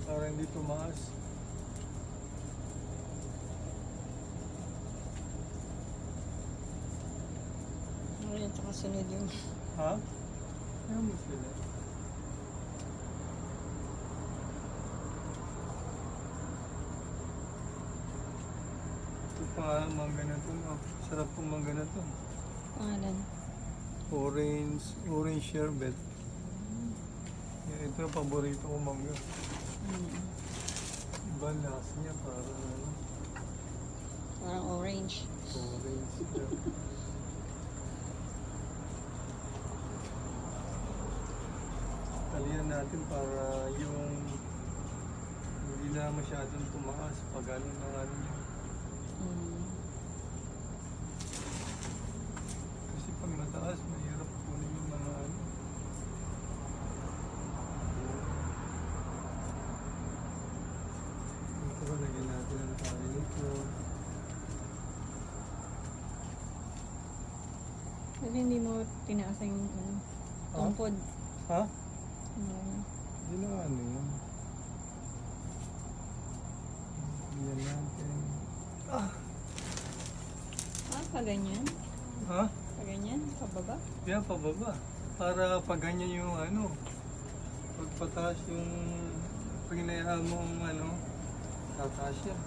Para hindi tumaas. Ayan, tsaka sunod yung... Ha? Ayaw mo sila. Ito pa mangga na ito. No? Sarap pong mangga na ito. Pangalan. Orange sherbet. Ito yung paborito ko mangga. Iba ang lasa niya para ano, Parang orange. orange. Talian natin para yung hindi na masyadong tumaas pag ano na ano niya. Mm. Kasi pag mataas, mahirap kunin yung mga ano. Ito, lagyan natin ang tali nito. Kasi hindi mo tinaas yung ano, tungkod. Ha? Mm. Hindi na ano yun. Lagyan natin. Ah, paganyan? Ha? Paganyan? Pababa? Yan, pababa. Para pag ganyan yung ano, pagpataas yung pinayaan mong ano, tataas yan.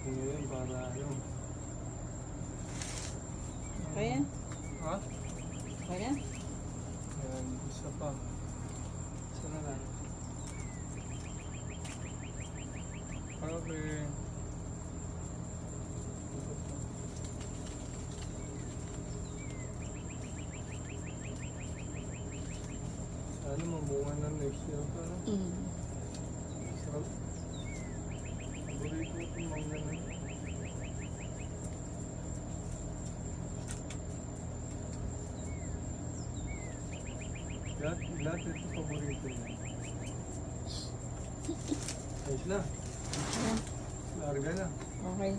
Ngayon, para ano. Kaya? Ha? Kaya? Yan, isa pa. Isa na lang. Okay. Sana mamunga na next year pa, no? Mm. Sarap. Paborito ko itong mangga na. Lahat ito paborito niya. Ayos na. Ayan. Larga na. Okay.